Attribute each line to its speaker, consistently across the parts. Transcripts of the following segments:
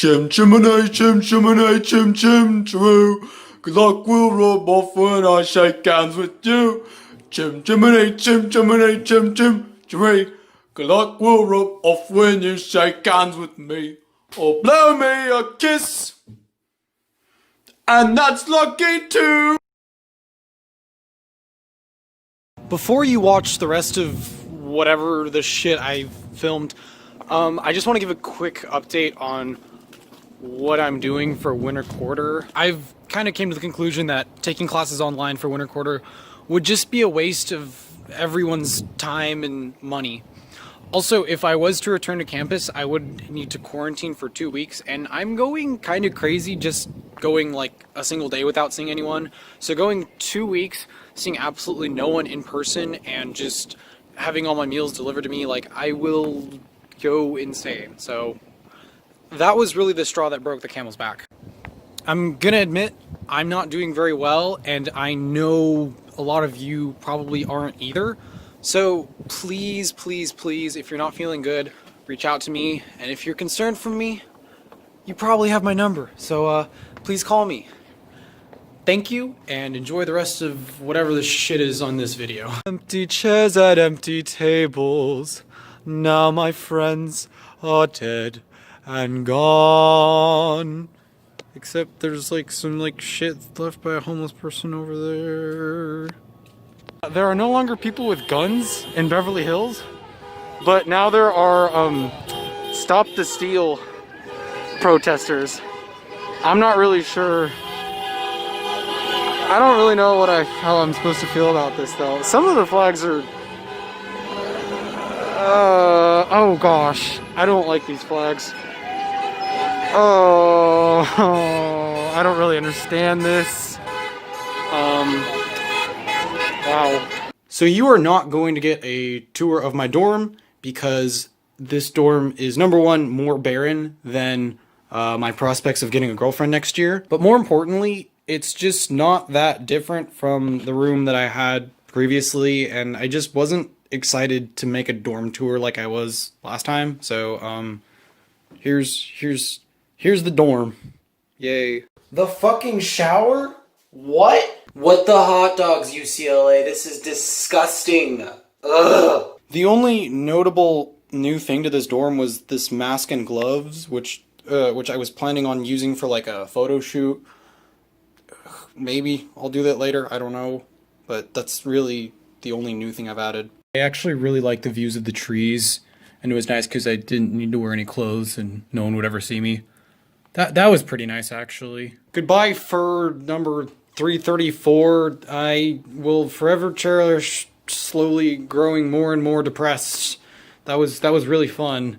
Speaker 1: Chim chimney, chim chimney, chim chim true. Good luck will rub off when I shake hands with you. Chim chimney, chim chimney, chim chim tree. Good luck will rub off when you shake hands with me. Or blow me a kiss. And that's lucky too.
Speaker 2: Before you watch the rest of whatever the shit I filmed, I just want to give a quick update on what I'm doing for winter quarter. I've kind of came to the conclusion that taking classes online for winter quarter would just be a waste of everyone's time and money. Also, if I was to return to campus, I would need to quarantine for 2 weeks, and I'm going kind of crazy just going like a single day without seeing anyone. So going 2 weeks, seeing absolutely no one in person, and just having all my meals delivered to me, like, I will go insane. So that was really the straw that broke the camel's back. I'm gonna admit, I'm not doing very well, and I know a lot of you probably aren't either. So please, please, please, if you're not feeling good, reach out to me. And if you're concerned for me, you probably have my number. So please call me. Thank you, and enjoy the rest of whatever the shit is on this video. Empty chairs at empty tables. Now my friends are dead and gone. Except there's like some like shit left by a homeless person over there. There are no longer people with guns in Beverly Hills, but now there are Stop the Steal protesters. I'm not really sure. I don't really know how I'm supposed to feel about this though. Some of the flags are oh gosh, I don't like these flags. Oh, I don't really understand this. Wow. So you are not going to get a tour of my dorm because this dorm is, number one, more barren than my prospects of getting a girlfriend next year. But more importantly, it's just not that different from the room that I had previously, and I just wasn't excited to make a dorm tour like I was last time. So here's the dorm. Yay. The fucking shower? What? What the hot dogs, UCLA? This is disgusting. Ugh. The only notable new thing to this dorm was this mask and gloves, which I was planning on using for like a photo shoot. Maybe I'll do that later, I don't know. But that's really the only new thing I've added. I actually really like the views of the trees, and it was nice because I didn't need to wear any clothes and no one would ever see me. That was pretty nice, actually. Goodbye, fur number 334. I will forever cherish slowly growing more and more depressed. That was really fun.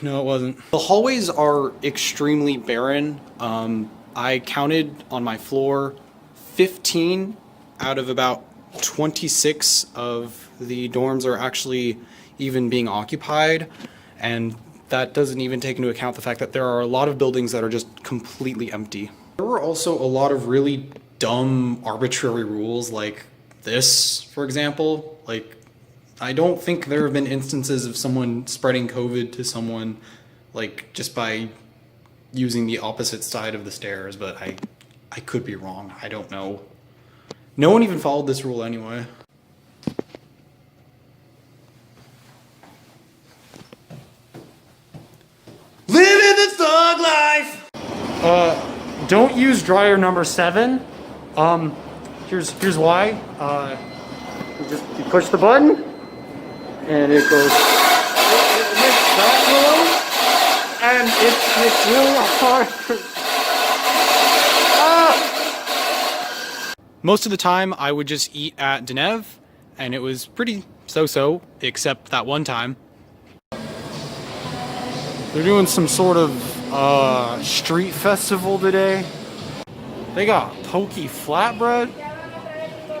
Speaker 2: No, it wasn't. The hallways are extremely barren. I counted on my floor 15 out of about 26 of the dorms are actually even being occupied, and that doesn't even take into account the fact that there are a lot of buildings that are just completely empty. There were also a lot of really dumb, arbitrary rules like this, for example. Like, I don't think there have been instances of someone spreading COVID to someone, like, just by using the opposite side of the stairs, but I could be wrong. I don't know. No one even followed this rule anyway. Living the thug life! Don't use dryer number 7. Here's why. You push the button, and it goes. It makes that noise, and it's really hard. Most of the time, I would just eat at Denev, and it was pretty so-so, except that one time. They're doing some sort of street festival today. They got pokey flatbread.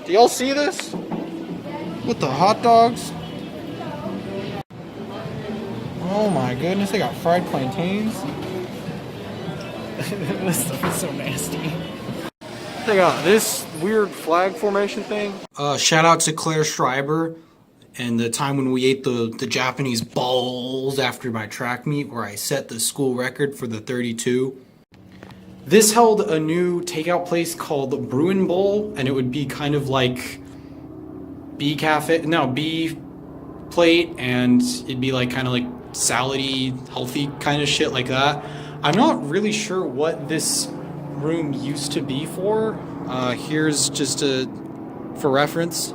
Speaker 2: Do y'all see this? With the hot dogs. Oh my goodness, they got fried plantains. This stuff is so nasty. They got this weird flag formation thing. Shout out to Claire Schreiber. and the time when we ate the Japanese balls after my track meet where I set the school record for the 32. This held a new takeout place called Bruin Bowl, and it would be kind of like B plate, and it'd be like kind of like salady, healthy kind of shit like that. I'm not really sure what this room used to be for. Here's just for reference.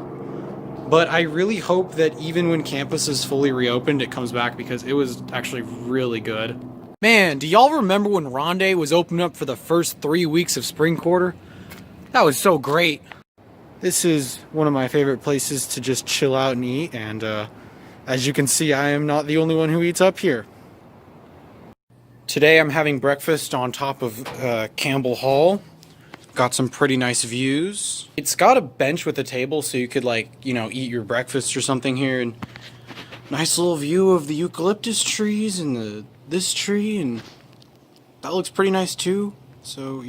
Speaker 2: But I really hope that even when campus is fully reopened, it comes back because it was actually really good. Man, do y'all remember when Rondé was opened up for the first 3 weeks of spring quarter? That was so great. This is one of my favorite places to just chill out and eat, and as you can see, I am not the only one who eats up here. Today I'm having breakfast on top of Campbell Hall. Got some pretty nice views. It's got a bench with a table so you could eat your breakfast or something here, and nice little view of the eucalyptus trees and this tree, and that looks pretty nice too. So,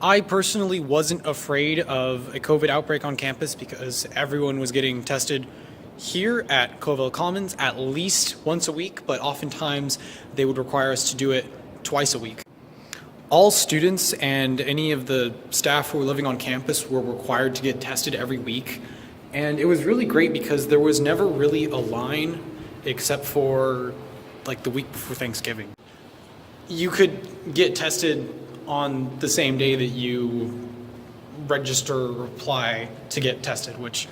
Speaker 2: I personally wasn't afraid of a COVID outbreak on campus because everyone was getting tested here at Covell Commons at least once a week, but oftentimes they would require us to do it twice a week. All students and any of the staff who were living on campus were required to get tested every week, and it was really great because there was never really a line except for like the week before Thanksgiving. You could get tested on the same day that you register or apply to get tested, which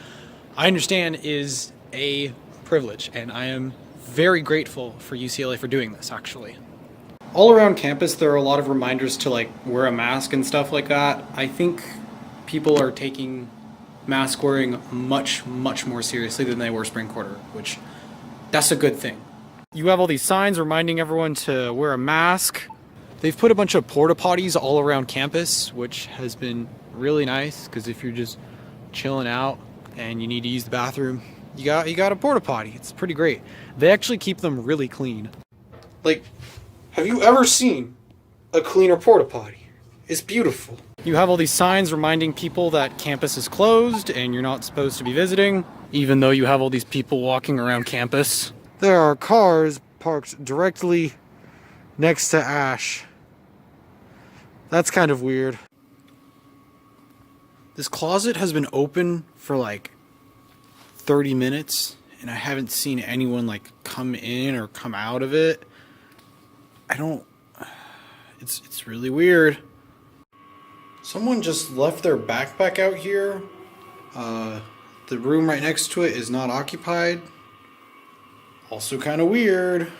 Speaker 2: I understand is a privilege, and I am very grateful for UCLA for doing this, actually. All around campus, there are a lot of reminders to wear a mask and stuff like that. I think people are taking mask wearing much, much more seriously than they were spring quarter, which that's a good thing. You have all these signs reminding everyone to wear a mask. They've put a bunch of porta potties all around campus, which has been really nice because if you're just chilling out and you need to use the bathroom, you got a porta potty. It's pretty great. They actually keep them really clean. Have you ever seen a cleaner porta potty? It's beautiful. You have all these signs reminding people that campus is closed and you're not supposed to be visiting, even though you have all these people walking around campus. There are cars parked directly next to Ash. That's kind of weird. This closet has been open for 30 minutes, and I haven't seen anyone come in or come out of it. It's really weird. Someone just left their backpack out here. The room right next to it is not occupied. Also kind of weird.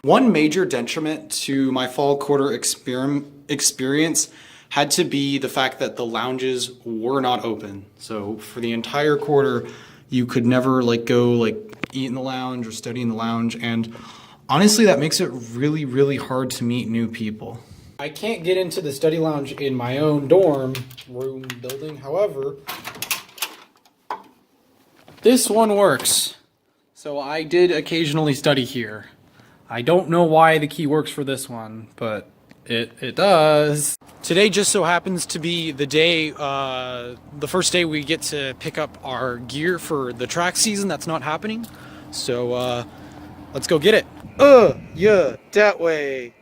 Speaker 2: One major detriment to my fall quarter experience had to be the fact that the lounges were not open. So for the entire quarter, you could never go eat in the lounge or study in the lounge, and honestly, that makes it really, really hard to meet new people. I can't get into the study lounge in my own dorm room building. However, this one works. So I did occasionally study here. I don't know why the key works for this one, but it does. Today just so happens to be the day, the first day we get to pick up our gear for the track season. That's not happening. So let's go get it. Yeah, that way.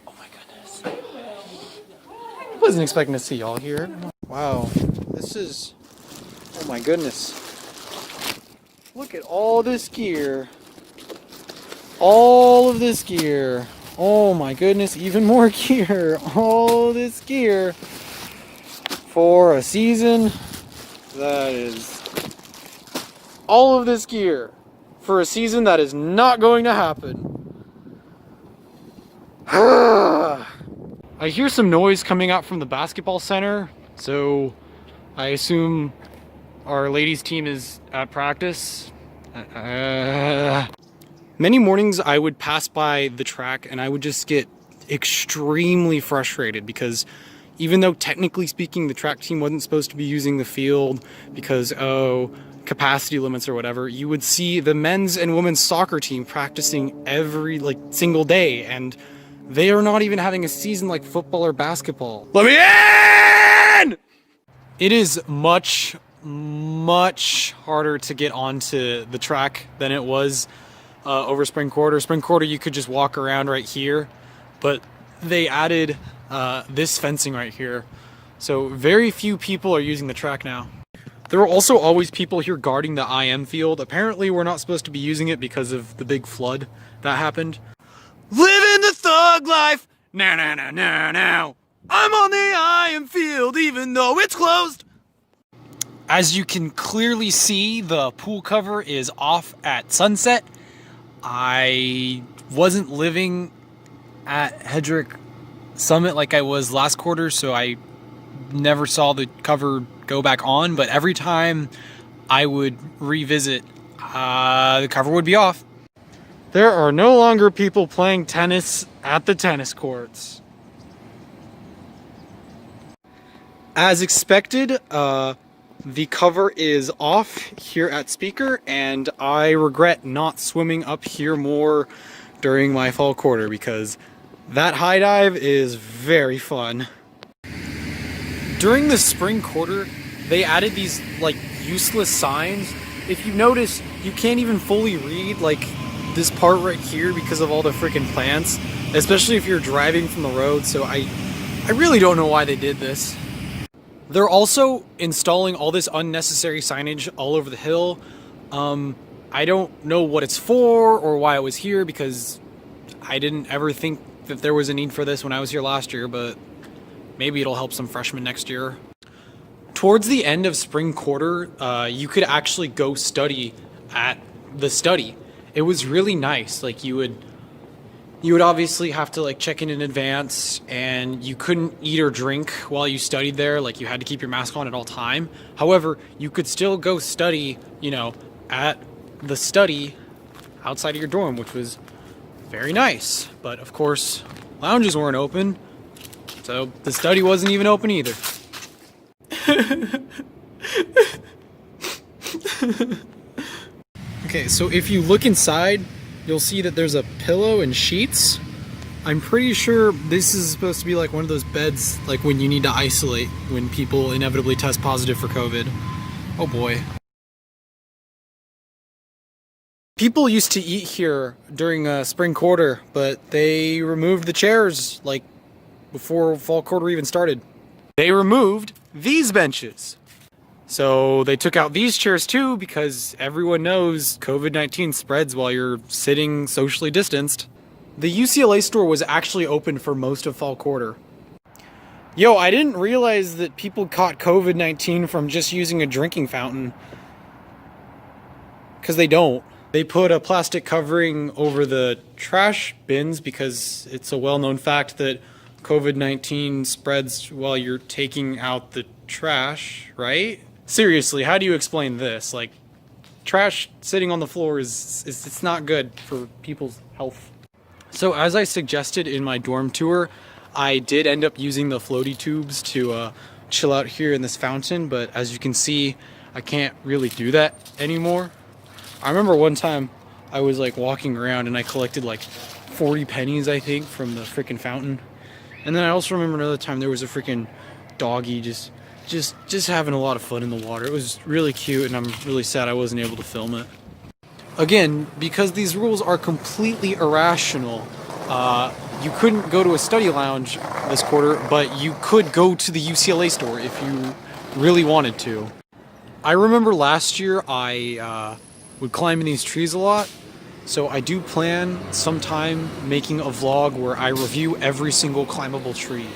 Speaker 2: Oh my goodness. I wasn't expecting to see y'all here. Wow, this is, oh my goodness. Look at all this gear. All of this gear. Oh my goodness, even more gear. All this gear for a season. That is all of this gear for a season that is not going to happen. I hear some noise coming out from the basketball center, so I assume our ladies team is at practice. Many mornings I would pass by the track and I would just get extremely frustrated because even though technically speaking the track team wasn't supposed to be using the field because, capacity limits or whatever, you would see the men's and women's soccer team practicing every single day, and they are not even having a season like football or basketball. Let me in! It is much much harder to get onto the track than it was over spring quarter. Spring quarter, you could just walk around right here, but they added this fencing right here. So very few people are using the track now. There are also always people here guarding the IM field. Apparently we're not supposed to be using it because of the big flood that happened. Living the thug life! Now, now, now, now, now. I'm on the IM field even though it's closed! As you can clearly see, the pool cover is off at sunset. I wasn't living at Hedrick Summit like I was last quarter, so I never saw the cover go back on, but every time I would revisit, the cover would be off. There are no longer people playing tennis at the tennis courts. As expected, the cover is off here at Speaker, and I regret not swimming up here more during my fall quarter because that high dive is very fun. During the spring quarter, they added these like useless signs. If you notice, you can't even fully read like this part right here because of all the freaking plants, especially if you're driving from the road. So I really don't know why they did this. They're also installing all this unnecessary signage all over the hill. I don't know what it's for or why it was here because I didn't ever think that there was a need for this when I was here last year, but maybe it'll help some freshmen next year. Towards the end of spring quarter, you could actually go study at the study. It was really nice. Like you would obviously have to like check in advance, and you couldn't eat or drink while you studied there. Like you had to keep your mask on at all time. However, you could still go study, you know, at the study outside of your dorm, which was very nice. But of course, lounges weren't open, so the study wasn't even open either. Okay, so if you look inside, you'll see that there's a pillow and sheets. I'm pretty sure this is supposed to be like one of those beds, like when you need to isolate when people inevitably test positive for COVID. Oh boy. People used to eat here during spring quarter, but they removed the chairs like before fall quarter even started. They removed these benches. So they took out these chairs too because everyone knows COVID-19 spreads while you're sitting socially distanced. The UCLA store was actually open for most of fall quarter. Yo, I didn't realize that people caught COVID-19 from just using a drinking fountain. Because they don't. They put a plastic covering over the trash bins because it's a well-known fact that COVID-19 spreads while you're taking out the trash, right? Seriously, how do you explain this? Like, trash sitting on the floor it's not good for people's health. So as I suggested in my dorm tour, I did end up using the floaty tubes to chill out here in this fountain, but as you can see, I can't really do that anymore. I remember one time I was like walking around and I collected like 40 pennies, I think, from the freaking fountain. And then I also remember another time there was a freaking doggy just having a lot of fun in the water. It was really cute, and I'm really sad I wasn't able to film it. Again, because these rules are completely irrational, you couldn't go to a study lounge this quarter, but you could go to the UCLA store if you really wanted to. I remember last year I would climb in these trees a lot, so I do plan sometime making a vlog where I review every single climbable tree.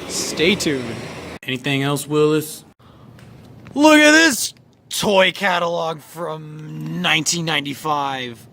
Speaker 2: Stay tuned. Anything else, Willis? Look at this toy catalog from 1995.